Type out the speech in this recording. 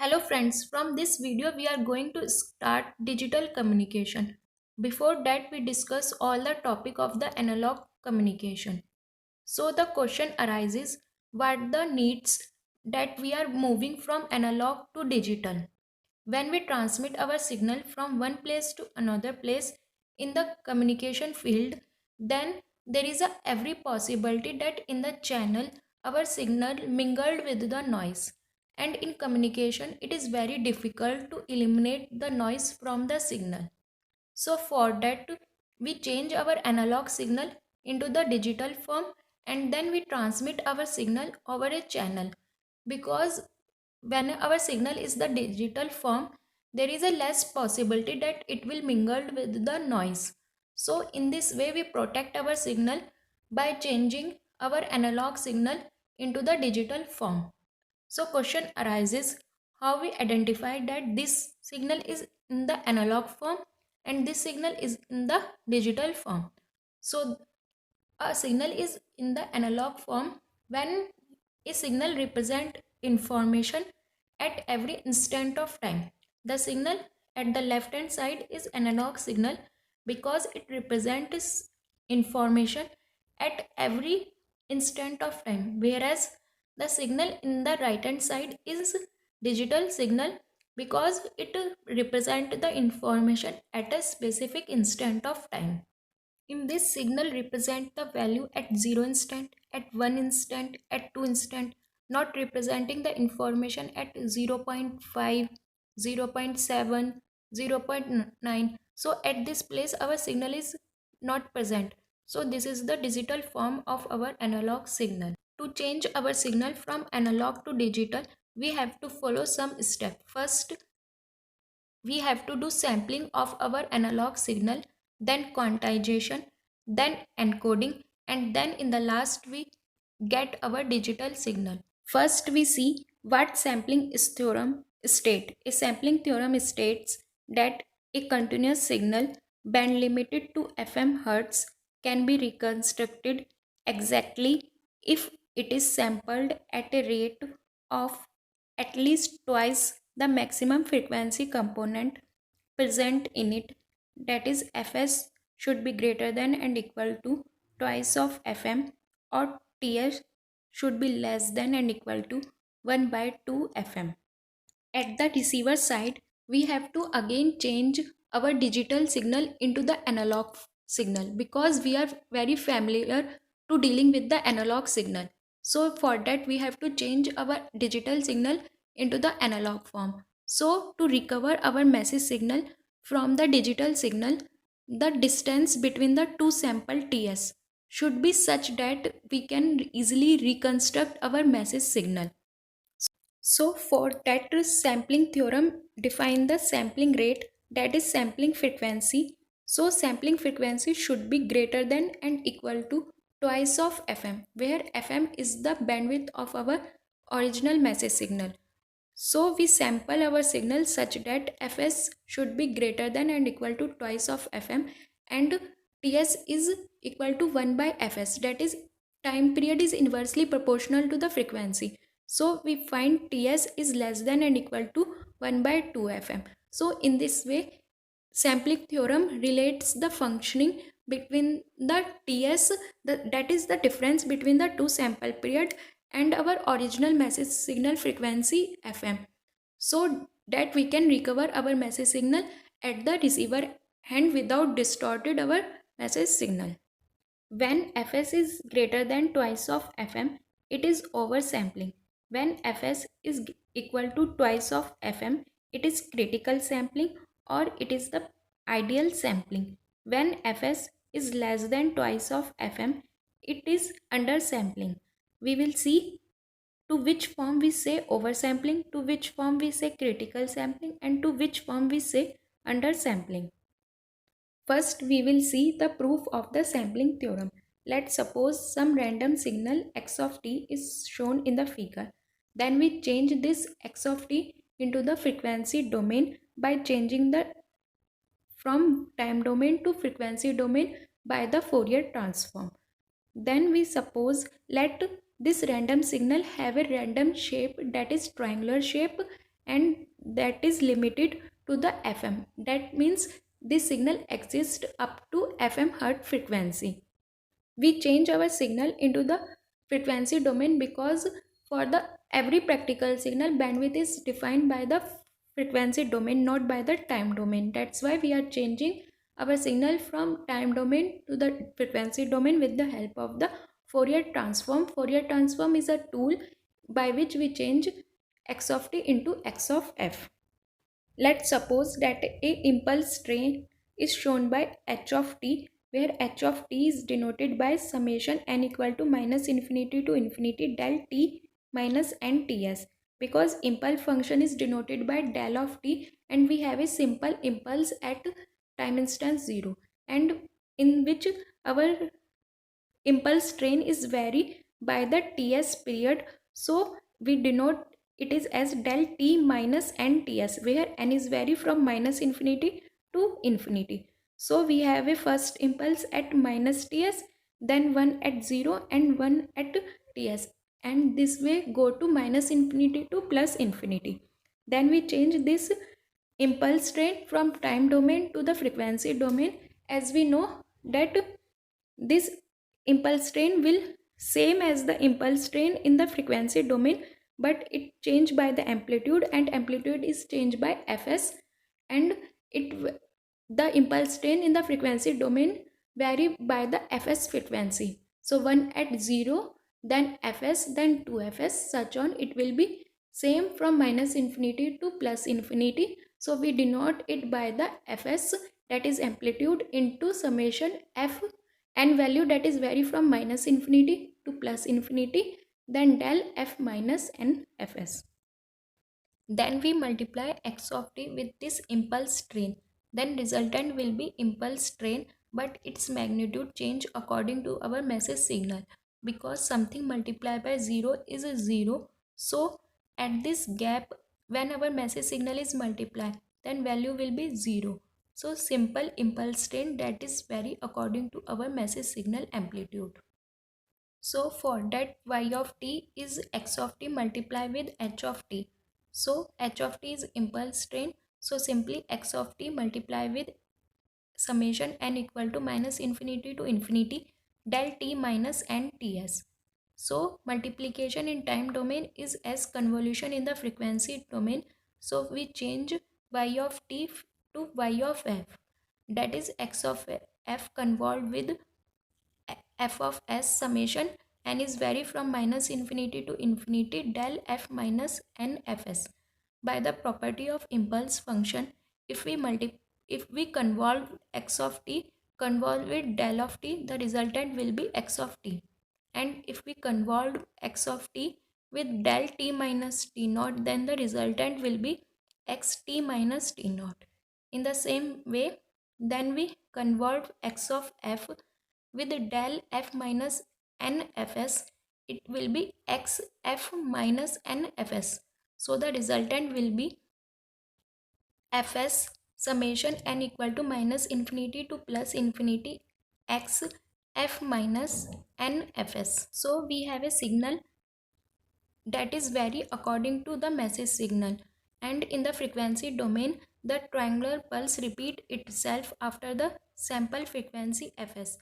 Hello friends, from this video we are going to start digital communication. Before that we discuss all the topic of the analog communication. So the question arises, what the needs that we are moving from analog to digital? When we transmit our signal from one place to another place in the communication field, then there is a every possibility that in the channel our signal mingled with the noise. And in communication, it is very difficult to eliminate the noise from the signal. So for that, we change our analog signal into the digital form and then we transmit our signal over a channel, because when our signal is the digital form, there is a less possibility that it will mingle with the noise. So in this way we protect our signal by changing our analog signal into the digital form. So question arises, how we identify that this signal is in the analog form and this signal is in the digital form. So a signal is in the analog form when a signal represents information at every instant of time. The signal at the left hand side is analog signal because it represents information at every instant of time, whereas the signal in the right hand side is digital signal because it represents the information at a specific instant of time. In this, signal represent the value at 0 instant, at 1 instant, at 2 instant, not representing the information at 0 0.5, 0 0.7, 0 0.9. So at this place our signal is not present. So this is the digital form of our analog signal. To change our signal from analog to digital, we have to follow some steps. First, we have to do sampling of our analog signal, then quantization, then encoding, and then in the last we get our digital signal. First we see what sampling is theorem state. A sampling theorem states that a continuous signal band limited to FM hertz can be reconstructed exactly if it is sampled at a rate of at least twice the maximum frequency component present in it, that is Fs should be greater than and equal to twice of Fm, or Ts should be less than and equal to 1 by 2 Fm. At the receiver side, we have to again change our digital signal into the analog signal because we are very familiar to dealing with the analog signal. So for that we have to change our digital signal into the analog form. So to recover our message signal from the digital signal, the distance between the two sample TS should be such that we can easily reconstruct our message signal. So for that sampling theorem define the sampling rate, that is sampling frequency. So sampling frequency should be greater than and equal to twice of FM, where FM is the bandwidth of our original message signal. So we sample our signal such that Fs should be greater than and equal to twice of Fm, and Ts is equal to 1 by Fs, that is time period is inversely proportional to the frequency. So we find Ts is less than and equal to 1 by 2 Fm. So in this way sampling theorem relates the functioning between the Ts, that is the difference between the two sample period, and our original message signal frequency FM, so that we can recover our message signal at the receiver end without distorted our message signal. When Fs is greater than twice of Fm, it is oversampling. When Fs is equal to twice of Fm, it is critical sampling or it is the ideal sampling. When Fs is less than twice of Fm, it is undersampling. We will see to which form we say oversampling, to which form we say critical sampling, and to which form we say undersampling. First, we will see the proof of the sampling theorem. Let's suppose some random signal x of t is shown in the figure. Then we change this x of t into the frequency domain by changing the from time domain to frequency domain by the Fourier transform. Then we suppose let this random signal have a random shape, that is triangular shape, and that is limited to the FM. That means this signal exists up to FM hertz frequency. We change our signal into the frequency domain because for the every practical signal, bandwidth is defined by the frequency domain, not by the time domain. That's why we are changing our signal from time domain to the frequency domain with the help of the Fourier transform. Fourier transform is a tool by which we change x of t into x of f. Let's suppose that a impulse train is shown by h of t, where h of t is denoted by summation n equal to minus infinity to infinity del t minus n ts, because impulse function is denoted by del of t and we have a simple impulse at time instance 0, and in which our impulse train is vary by the ts period. So we denote it is as del t minus n ts, where n is vary from minus infinity to infinity. So we have a first impulse at minus ts, then one at 0 and one at ts, and this way go to minus infinity to plus infinity. Then we change this impulse train from time domain to the frequency domain. As we know that this impulse train will same as the impulse train in the frequency domain, but it changed by the amplitude, and amplitude is changed by fs, and the impulse train in the frequency domain vary by the fs frequency. So one at 0, then fs, then 2fs, such on it will be same from minus infinity to plus infinity. So we denote it by the fs, that is amplitude, into summation f n value, that is vary from minus infinity to plus infinity, then del f minus n fs. Then we multiply x of t with this impulse train. Then resultant will be impulse train, but its magnitude change according to our message signal, because something multiplied by 0 is a 0. So at this gap, when our message signal is multiplied, then value will be 0. So simple impulse train that is vary according to our message signal amplitude. So for that, y of t is x of t multiplied with h of t. So h of t is impulse train. So simply x of t multiplied with summation n equal to minus infinity to infinity del t minus n ts. So multiplication in time domain is as convolution in the frequency domain. So we change y of t to y of f, that is x of f convolved with f of s summation n is vary from minus infinity to infinity del f minus n fs. By the property of impulse function, if we convolve x of t convolve with del of t, the resultant will be x of t. And if we convolve x of t with del t minus t naught, then the resultant will be xt minus t naught. In the same way, then we convolve x of f with del f minus n fs, it will be x f minus n fs. So the resultant will be fs summation n equal to minus infinity to plus infinity x f minus n fs. So we have a signal that is vary according to the message signal, and in the frequency domain the triangular pulse repeat itself after the sample frequency fs.